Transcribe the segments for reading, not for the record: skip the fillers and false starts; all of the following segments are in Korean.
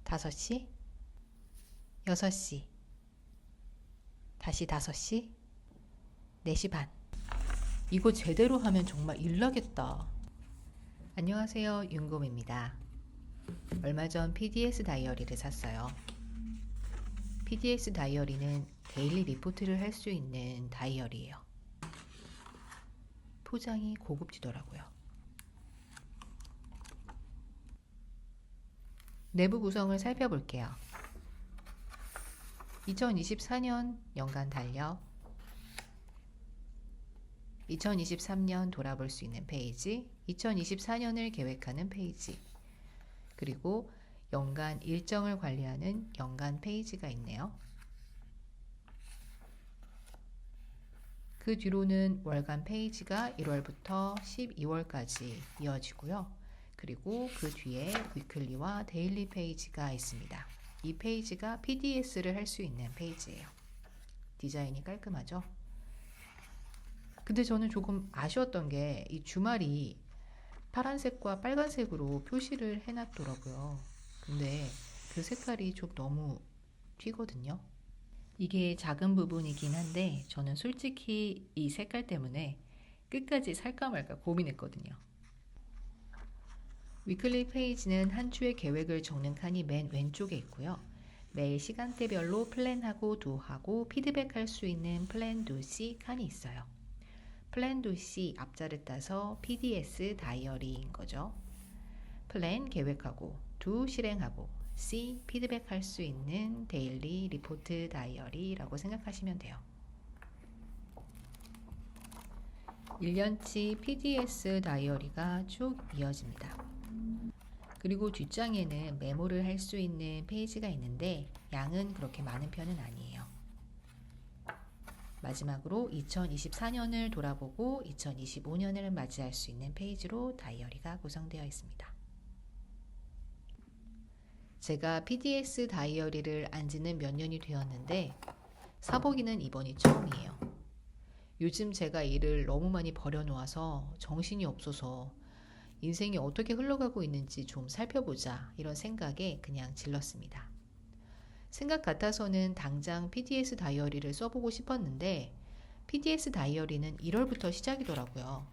5시, 6시, 다시 5시, 4시 반. 이거 제대로 하면 정말 일나겠다. 안녕하세요, 윤곰입니다. 얼마 전 PDS 다이어리를 샀어요. PDS 다이어리는 데일리 리포트를 할 수 있는 다이어리예요. 포장이 고급지더라고요. 내부 구성을 살펴볼게요. 2024년 연간 달력, 2023년 돌아볼 수 있는 페이지, 2024년을 계획하는 페이지, 그리고 연간 일정을 관리하는 연간 페이지가 있네요. 그 뒤로는 월간 페이지가 1월부터 12월까지 이어지고요. 그리고 그 뒤에 위클리와 데일리 페이지가 있습니다. 이 페이지가 PDS를 할 수 있는 페이지예요. 디자인이 깔끔하죠? 근데 저는 조금 아쉬웠던 게 이 주말이 파란색과 빨간색으로 표시를 해놨더라고요. 근데 그 색깔이 좀 너무 튀거든요. 이게 작은 부분이긴 한데 저는 솔직히 이 색깔 때문에 끝까지 살까 말까 고민했거든요. 위클리 페이지는 한 주의 계획을 적는 칸이 맨 왼쪽에 있고요. 매일 시간대별로 플랜하고 도하고 피드백할 수 있는 플랜 도 C 칸이 있어요. 플랜 도 C 앞자를 따서 PDS 다이어리인 거죠. 플랜 계획하고, 도 실행하고, C 피드백할 수 있는 데일리 리포트 다이어리라고 생각하시면 돼요. 1년치 PDS 다이어리가 쭉 이어집니다. 그리고 뒷장에는 메모를 할 수 있는 페이지가 있는데 양은 그렇게 많은 편은 아니에요. 마지막으로 2024년을 돌아보고 2025년을 맞이할 수 있는 페이지로 다이어리가 구성되어 있습니다. 제가 PDS 다이어리를 안 지는 몇 년이 되었는데 사보기는 이번이 처음이에요. 요즘 제가 일을 너무 많이 버려놓아서 정신이 없어서 인생이 어떻게 흘러가고 있는지 좀 살펴보자 이런 생각에 그냥 질렀습니다. 생각 같아서는 당장 PDS 다이어리를 써보고 싶었는데 PDS 다이어리는 1월부터 시작이더라고요.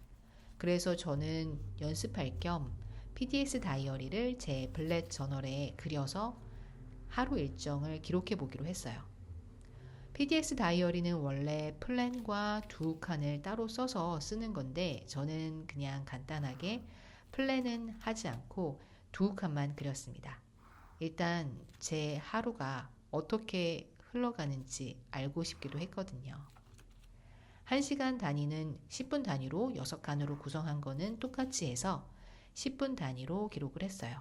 그래서 저는 연습할 겸 PDS 다이어리를 제 블랙 저널에 그려서 하루 일정을 기록해 보기로 했어요. PDS 다이어리는 원래 플랜과 두 칸을 따로 써서 쓰는 건데 저는 그냥 간단하게 플랜은 하지 않고 두 칸만 그렸습니다. 일단 제 하루가 어떻게 흘러가는지 알고 싶기도 했거든요. 1시간 단위는 10분 단위로 6칸으로 구성한 거는 똑같이 해서 10분 단위로 기록을 했어요.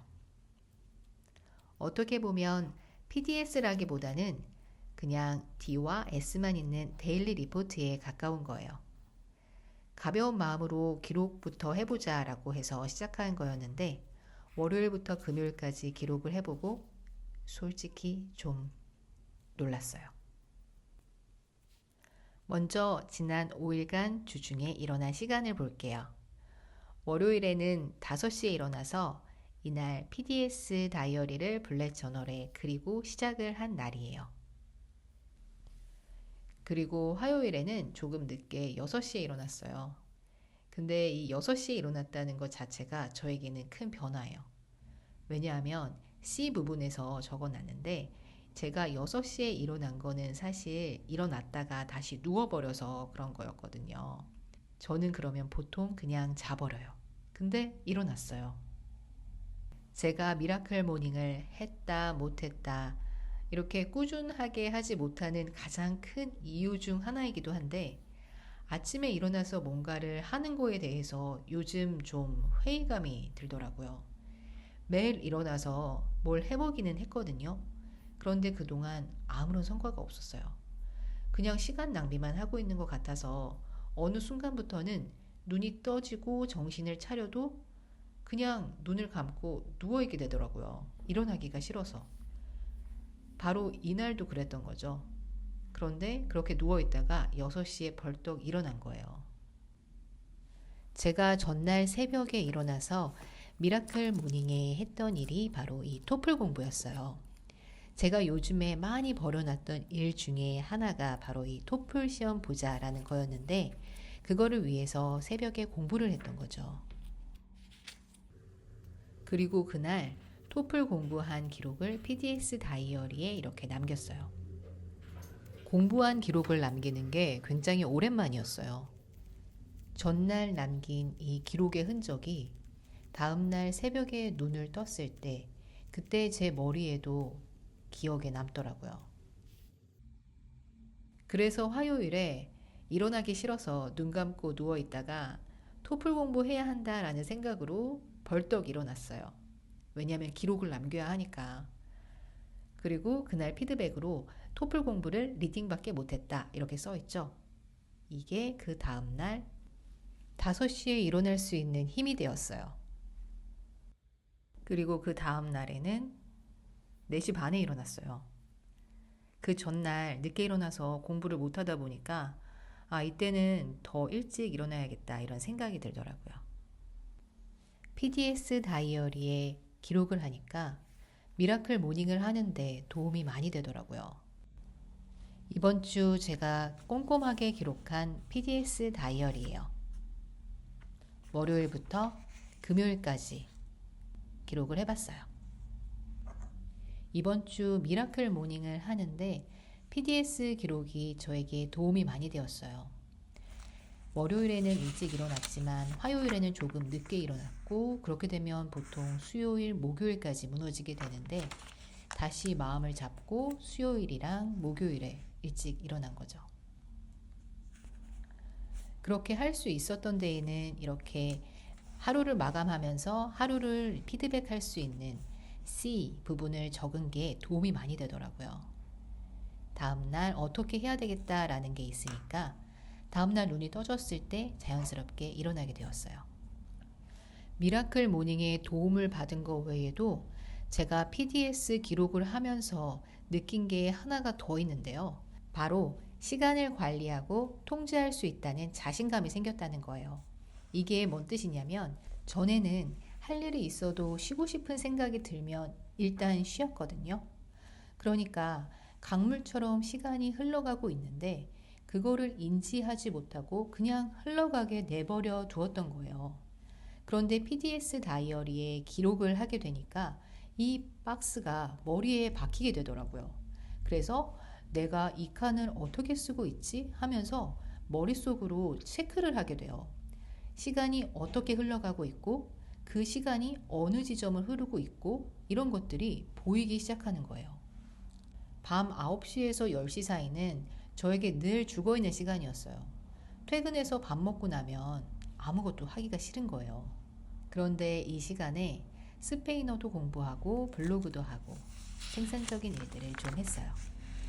어떻게 보면 PDS라기보다는 그냥 D와 S만 있는 데일리 리포트에 가까운 거예요. 가벼운 마음으로 기록부터 해보자 라고 해서 시작한 거였는데 월요일부터 금요일까지 기록을 해보고 솔직히 좀 놀랐어요. 먼저 지난 5일간 주중에 일어난 시간을 볼게요. 월요일에는 5시에 일어나서 이날 PDS 다이어리를 블랙 저널에 그리고 시작을 한 날이에요. 그리고 화요일에는 조금 늦게 6시에 일어났어요. 근데 이 6시에 일어났다는 것 자체가 저에게는 큰 변화예요. 왜냐하면 C 부분에서 적어놨는데 제가 6시에 일어난 거는 사실 일어났다가 다시 누워버려서 그런 거였거든요. 저는 그러면 보통 그냥 자버려요. 근데 일어났어요. 제가 미라클 모닝을 했다 못했다 이렇게 꾸준하게 하지 못하는 가장 큰 이유 중 하나이기도 한데 아침에 일어나서 뭔가를 하는 거에 대해서 요즘 좀 회의감이 들더라고요. 매일 일어나서 뭘 해보기는 했거든요. 그런데 그동안 아무런 성과가 없었어요. 그냥 시간 낭비만 하고 있는 것 같아서 어느 순간부터는 눈이 떠지고 정신을 차려도 그냥 눈을 감고 누워있게 되더라고요. 일어나기가 싫어서. 바로 이날도 그랬던 거죠. 그런데 그렇게 누워있다가 6시에 벌떡 일어난 거예요. 제가 전날 새벽에 일어나서 미라클 모닝에 했던 일이 바로 이 토플 공부였어요. 제가 요즘에 많이 벌여놨던 일 중에 하나가 바로 이 토플 시험 보자라는 거였는데 그거를 위해서 새벽에 공부를 했던 거죠. 그리고 그날 토플 공부한 기록을 PDS 다이어리에 이렇게 남겼어요. 공부한 기록을 남기는 게 굉장히 오랜만이었어요. 전날 남긴 이 기록의 흔적이 다음날 새벽에 눈을 떴을 때 그때 제 머리에도 기억에 남더라고요. 그래서 화요일에 일어나기 싫어서 눈 감고 누워 있다가 토플 공부해야 한다라는 생각으로 벌떡 일어났어요. 왜냐하면 기록을 남겨야 하니까. 그리고 그날 피드백으로 토플 공부를 리딩밖에 못했다 이렇게 써있죠. 이게 그 다음날 5시에 일어날 수 있는 힘이 되었어요. 그리고 그 다음날에는 4시 반에 일어났어요. 그 전날 늦게 일어나서 공부를 못하다 보니까 이때는 더 일찍 일어나야겠다 이런 생각이 들더라고요. PDS 다이어리에 기록을 하니까 미라클 모닝을 하는데 도움이 많이 되더라고요. 이번 주 제가 꼼꼼하게 기록한 PDS 다이어리예요. 월요일부터 금요일까지 기록을 해봤어요. 이번 주 미라클 모닝을 하는데 PDS 기록이 저에게 도움이 많이 되었어요. 월요일에는 일찍 일어났지만 화요일에는 조금 늦게 일어났고 그렇게 되면 보통 수요일, 목요일까지 무너지게 되는데 다시 마음을 잡고 수요일이랑 목요일에 일찍 일어난 거죠. 그렇게 할 수 있었던 데에는 이렇게 하루를 마감하면서 하루를 피드백할 수 있는 C 부분을 적은 게 도움이 많이 되더라고요. 다음날 어떻게 해야 되겠다라는 게 있으니까 다음날 눈이 떠졌을 때 자연스럽게 일어나게 되었어요. 미라클 모닝에 도움을 받은 것 외에도 제가 PDS 기록을 하면서 느낀 게 하나가 더 있는데요. 바로 시간을 관리하고 통제할 수 있다는 자신감이 생겼다는 거예요. 이게 뭔 뜻이냐면 전에는 할 일이 있어도 쉬고 싶은 생각이 들면 일단 쉬었거든요. 그러니까 강물처럼 시간이 흘러가고 있는데 그거를 인지하지 못하고 그냥 흘러가게 내버려 두었던 거예요. 그런데 PDS 다이어리에 기록을 하게 되니까 이 박스가 머리에 박히게 되더라고요. 그래서 내가 이 칸을 어떻게 쓰고 있지? 하면서 머릿속으로 체크를 하게 돼요. 시간이 어떻게 흘러가고 있고 그 시간이 어느 지점을 흐르고 있고 이런 것들이 보이기 시작하는 거예요. 밤 9시에서 10시 사이는 저에게 늘 죽어있는 시간이었어요. 퇴근해서 밥 먹고 나면 아무것도 하기가 싫은 거예요. 그런데 이 시간에 스페인어도 공부하고 블로그도 하고 생산적인 일들을 좀 했어요.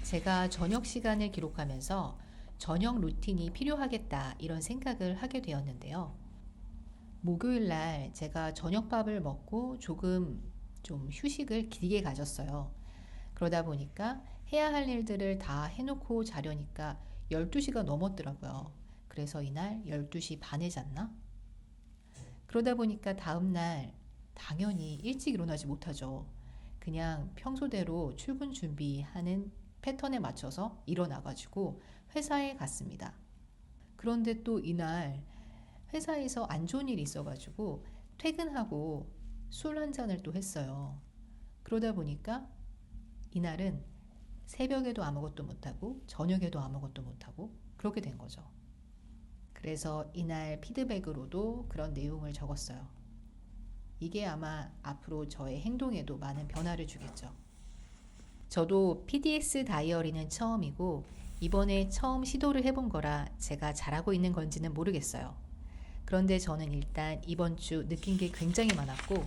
제가 저녁 시간을 기록하면서 저녁 루틴이 필요하겠다 이런 생각을 하게 되었는데요. 목요일 날 제가 저녁밥을 먹고 조금 좀 휴식을 길게 가졌어요. 그러다 보니까 해야 할 일들을 다 해놓고 자려니까 12시가 넘었더라고요. 그래서 이날 12시 반에 잤나? 그러다 보니까 다음날 당연히 일찍 일어나지 못하죠. 그냥 평소대로 출근 준비하는 패턴에 맞춰서 일어나가지고 회사에 갔습니다. 그런데 또 이날 회사에서 안 좋은 일이 있어가지고 퇴근하고 술 한 잔을 또 했어요. 그러다 보니까 이날은 새벽에도 아무것도 못하고 저녁에도 아무것도 못하고 그렇게 된 거죠. 그래서 이날 피드백으로도 그런 내용을 적었어요. 이게 아마 앞으로 저의 행동에도 많은 변화를 주겠죠. 저도 PDS 다이어리는 처음이고 이번에 처음 시도를 해본 거라 제가 잘하고 있는 건지는 모르겠어요. 그런데 저는 일단 이번 주 느낀 게 굉장히 많았고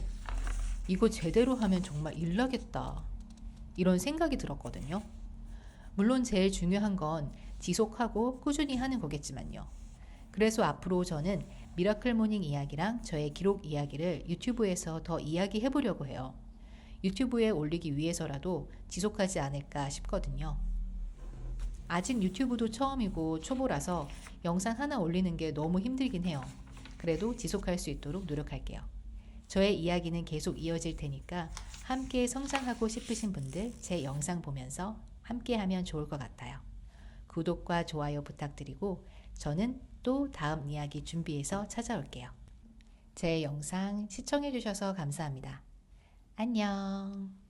이거 제대로 하면 정말 일 나겠다 이런 생각이 들었거든요. 물론 제일 중요한 건 지속하고 꾸준히 하는 거겠지만요. 그래서 앞으로 저는 미라클 모닝 이야기랑 저의 기록 이야기를 유튜브에서 더 이야기해 보려고 해요. 유튜브에 올리기 위해서라도 지속하지 않을까 싶거든요. 아직 유튜브도 처음이고 초보라서 영상 하나 올리는 게 너무 힘들긴 해요. 그래도 지속할 수 있도록 노력할게요. 저의 이야기는 계속 이어질 테니까 함께 성장하고 싶으신 분들 제 영상 보면서 함께 하면 좋을 것 같아요. 구독과 좋아요 부탁드리고 저는 또 다음 이야기 준비해서 찾아올게요. 제 영상 시청해주셔서 감사합니다. 안녕.